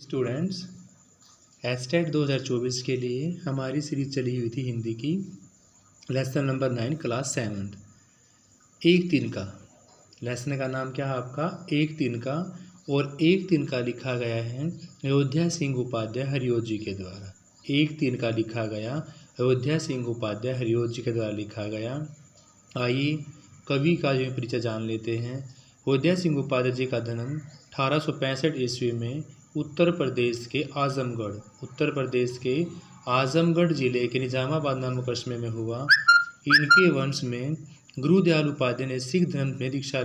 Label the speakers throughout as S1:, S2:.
S1: Students, estate 2024 के लिए हमारी सीरीज चली हुई थी हिंदी की लेसन नंबर 9 क्लास 7 एक दिन का। लेसन का नाम क्या है आपका? एक दिन का। और एक दिन का लिखा गया है अयोध्या सिंह उपाध्याय हरिओ जी के द्वारा। एक दिन का लिखा गया अयोध्या सिंह उपाध्याय हरिओ जी के द्वारा लिखा गया। आइए कवि का जो परिचय जान लेते हैं। अयोध्या सिंह उपाध्याय जी का जन्म 1865 ईस्वी में उत्तर प्रदेश के आजमगढ़ जिले के निजामाबाद नामक कस्बे में हुआ। इनके वंश में गुरुदयाल उपाध्याय ने सिख धर्म में दीक्षा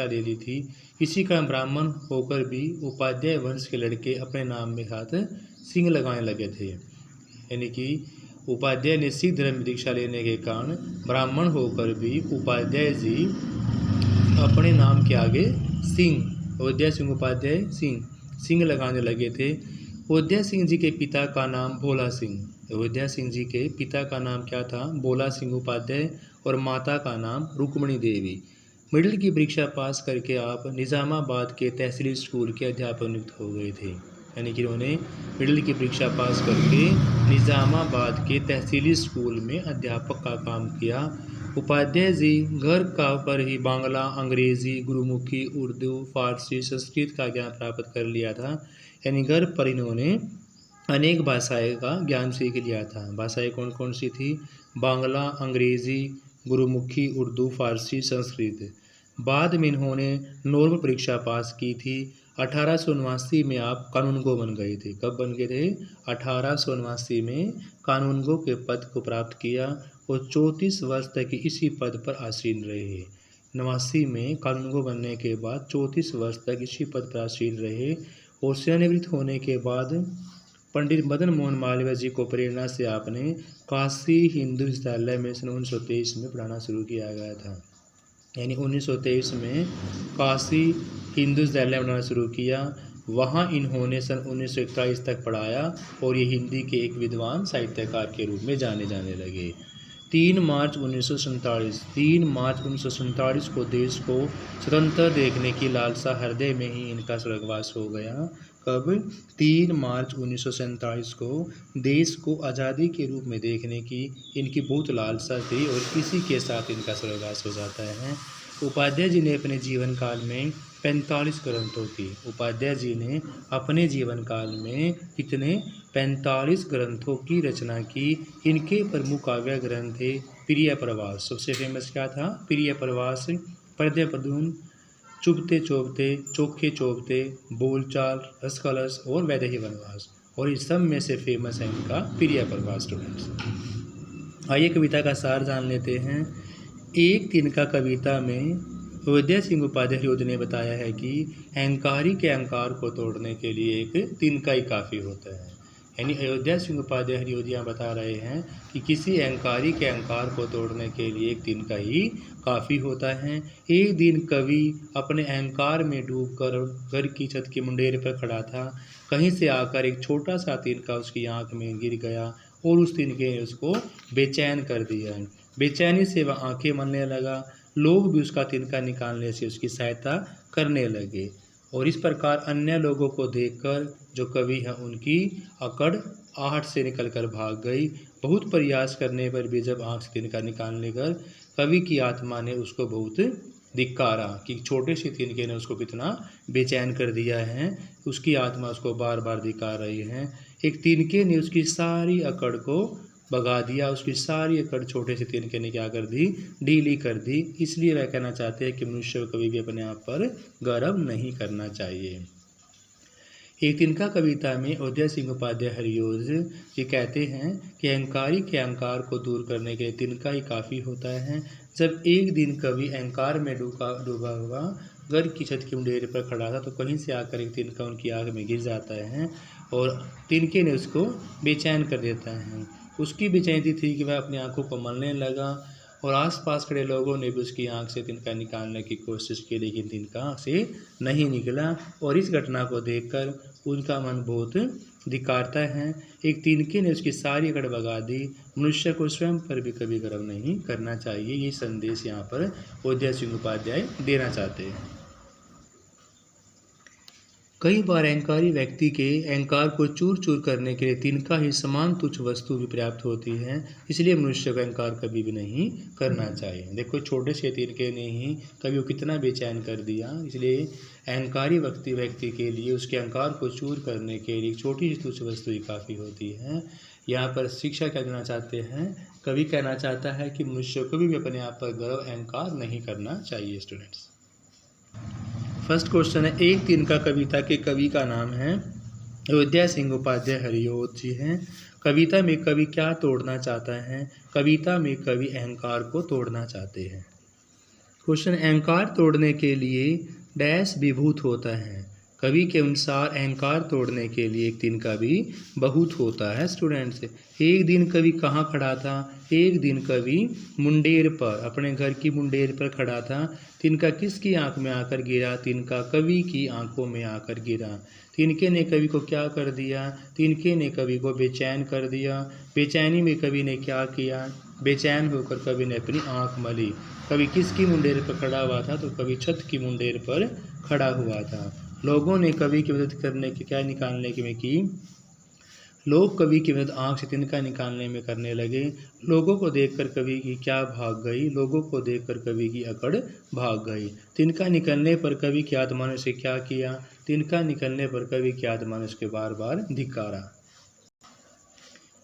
S1: ले ली थी। इसी कारण ब्राह्मण होकर भी उपाध्याय वंश के लड़के अपने नाम में साथ सिंह लगाने लगे थे। यानी कि उपाध्याय ने सिख धर्म में दीक्षा लेने के कारण ब्राह्मण होकर भी उपाध्याय जी अपने नाम के आगे सिंह, अयोध्या सिंह उपाध्याय सिंह लगाने लगे थे। अयोध्या सिंह जी के पिता का नाम भोला सिंह। अयोध्या सिंह जी के पिता का नाम क्या था? भोला सिंह उपाध्याय। और माता का नाम रुक्मणी देवी। मिडिल की परीक्षा पास करके आप निजामाबाद के तहसीली स्कूल के अध्यापक नियुक्त हो गए थे। यानी कि उन्होंने मिडिल की परीक्षा पास करके निजामाबाद के तहसीली स्कूल में अध्यापक का काम किया। उपाध्याय जी घर का पर ही बांग्ला, अंग्रेजी, गुरुमुखी, उर्दू, फारसी, संस्कृत का ज्ञान प्राप्त कर लिया था। यानी घर पर इन्होंने अनेक भाषाएं का ज्ञान सीख लिया था। भाषाएं कौन कौन सी थी? बांग्ला, अंग्रेजी, गुरुमुखी, उर्दू, फारसी, संस्कृत। बाद में इन्होंने नॉर्मल परीक्षा पास की थी। 1879 में आप कानूनगो बन गए थे। कब बन गए थे? 1879 में कानूनगो के पद को प्राप्त किया और 34 वर्ष तक इसी पद पर आसीन रहे। 89 में कानूनगो बनने के बाद 34 वर्ष तक इसी पद पर आसीन रहे। और सेवानिवृत्त होने के बाद पंडित मदन मोहन मालवीय जी को प्रेरणा से आपने काशी हिंदू विद्यालय में सन 1923 में पढ़ाना शुरू किया गया था। यानी 1923 में काशी हिंदू विद्यालय में पढ़ाना शुरू किया। वहाँ इन्होंने सन 1941 तक पढ़ाया और ये हिंदी के एक विद्वान साहित्यकार के रूप में जाने लगे। 3 मार्च 1947 को देश को स्वतंत्र देखने की लालसा हृदय में ही इनका स्वर्गवास हो गया। कब? 3 मार्च 1947 को देश को आज़ादी के रूप में देखने की इनकी बहुत लालसा थी और इसी के साथ इनका स्वर्गवास हो जाता है। उपाध्याय जी ने अपने जीवन काल में 45 ग्रंथों की कितने 45 ग्रंथों की रचना की। इनके प्रमुख काव्य ग्रंथ थे प्रिय प्रवास। सबसे फेमस क्या था? प्रिय प्रवास, पद्य प्रदून, चुभते चोभते, चोखे चोभते, बोलचाल, रसकलश और वैदेही वनवास। और इस सब में से फेमस है इनका प्रिय प्रवास। स्टूडेंट्स, आइए कविता का सार जान लेते हैं। एक दिन का कविता में अयोध्या सिंह उपाध्याय हरिओ ने बताया है कि अहंकारी के अहंकार को तोड़ने के लिए एक दिन का ही काफ़ी होता है। यानी अयोध्या सिंह उपाध्याय हरिओ यहाँ बता रहे हैं कि किसी अहंकारी के अहंकार को तोड़ने के लिए एक दिन का ही काफ़ी होता है। एक दिन कवि अपने अहंकार में डूबकर घर की छत के मुंडेर पर खड़ा था। कहीं से आकर एक छोटा सा तिनका उसकी आँख में गिर गया और उस तिनके ने उसको बेचैन कर दिया। बेचैनी से वह आंखें मलने लगा। लोग भी उसका तिनका निकालने से उसकी सहायता करने लगे और इस प्रकार अन्य लोगों को देखकर जो कवि हैं उनकी अकड़ आहट से निकलकर भाग गई। बहुत प्रयास करने पर भी जब आँख से तिनका निकालने कर कवि की आत्मा ने उसको बहुत धिक्कारा कि छोटे से तिनके ने उसको कितना बेचैन कर दिया है। उसकी आत्मा उसको बार बार धिक्कार रही है। एक तिनके ने उसकी सारी अकड़ को भगा दिया। उसकी सारी अकड़ छोटे से तिनके ने क्या कर दी? ढीली कर दी। इसलिए वह कहना चाहते हैं कि मनुष्य को कभी भी अपने आप पर गर्व नहीं करना चाहिए। एक तिनका कविता में अयोध्या सिंह उपाध्याय हरिओ ये कहते हैं कि अहंकारी के अहंकार को दूर करने के लिए तिनका ही काफ़ी होता है। जब एक दिन कवि अहंकार में डूबा हुआ घर की छत की मुंडेर पर खड़ा था तो कहीं से आकर एक तिनका उनकी आँख में गिर जाता है और तिनके ने उसको बेचैन कर देता है। उसकी बेचैनी थी कि वह अपनी आंखों को मलने लगा और आसपास खड़े लोगों ने भी उसकी आंख से तिनका निकालने की कोशिश की, लेकिन तिनका आंख से नहीं निकला। और इस घटना को देखकर उनका मन बहुत धिक्कारता है। एक तिनके ने उसकी सारी अकड़ भगा दी। मनुष्य को स्वयं पर भी कभी गर्व नहीं करना चाहिए। ये संदेश यहाँ पर अयोध्या सिंह उपाध्याय देना चाहते हैं। कई बार अहंकारी व्यक्ति के अहंकार को चूर चूर करने के लिए तिनका ही समान तुच्छ वस्तु भी पर्याप्त होती है, इसलिए मनुष्य को अहंकार कभी भी नहीं करना चाहिए। देखो छोटे से तिनके ने ही कभी वो कितना बेचैन कर दिया, इसलिए अहंकारी व्यक्ति के लिए उसके अहंकार को चूर करने के लिए छोटी सी तुच्छ वस्तु ही काफ़ी होती है। यहाँ पर शिक्षा क्या देना चाहते हैं, कवि कहना चाहता है कि मनुष्य को भी अपने आप पर गर्व अहंकार नहीं करना चाहिए। स्टूडेंट्स, फर्स्ट क्वेश्चन है, एक तिनका कविता के कवि का नाम है अयोध्या सिंह उपाध्याय हरिओत जी हैं। कविता में कवि क्या तोड़ना चाहता है? कविता में कवि अहंकार को तोड़ना चाहते हैं। क्वेश्चन, अहंकार तोड़ने के लिए डैश विभूत होता है। कवि के अनुसार अहंकार तोड़ने के लिए एक तिनका भी बहुत होता है। स्टूडेंट्स, एक दिन कवि कहाँ खड़ा था? एक दिन कवि मुंडेर पर, अपने घर की मुंडेर पर खड़ा था। तिनका किसकी आंख में आकर गिरा? तिनका कवि की आंखों में आकर गिरा। तिनके ने कवि को क्या कर दिया? तिनके ने कवि को बेचैन कर दिया। बेचैनी में कवि ने क्या किया? बेचैन होकर कवि ने अपनी आंख मली। कवि किसकी मुंडेर पर खड़ा हुआ था? तो कवि छत की मुंडेर पर खड़ा हुआ था। लोगों ने कवि की मदद करने की क्या निकालने में की? लोग कवि की मदद आँख से तिनका निकालने में करने लगे। लोगों को देखकर कवि की क्या भाग गई? लोगों को देखकर कवि की अकड़ भाग गई। तिनका निकलने पर कवि की आत्मा ने उसे क्या किया? तिनका निकलने पर कवि की आत्मा ने उसके बार बार धिक्कारा।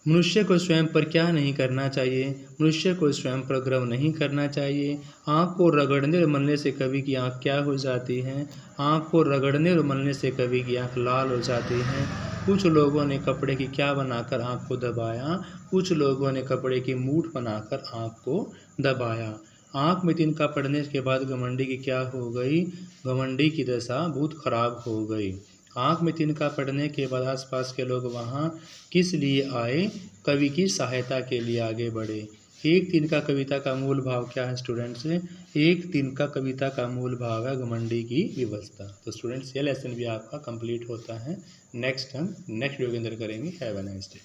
S1: मनुष्य को स्वयं पर क्या नहीं करना चाहिए? मनुष्य को स्वयं पर गर्व नहीं करना चाहिए। आँख को रगड़ने और मलने से कवि की आँख क्या हो जाती है? आँख को रगड़ने और मलने से कवि की आँख लाल हो जाती है। कुछ लोगों ने कपड़े की क्या बनाकर आँख को दबाया? कुछ लोगों ने कपड़े की मूठ बनाकर आँख को दबाया। आँख में तिनका पड़ने के बाद घमंडी की क्या हो गई? घमंडी की दशा बहुत खराब हो गई। आँख में तिनका पड़ने के बाद आसपास के लोग वहाँ किस लिए आए? कवि की सहायता के लिए आगे बढ़े। एक तिनका कविता का मूल भाव क्या है? स्टूडेंट्स, एक तिनका कविता का मूल भाव है घमंडी की विवशता। तो स्टूडेंट्स, ये लेसन भी आपका कंप्लीट होता है। नेक्स्ट हम नेक्स्ट वीडियो के अंदर करेंगे। Have a nice day.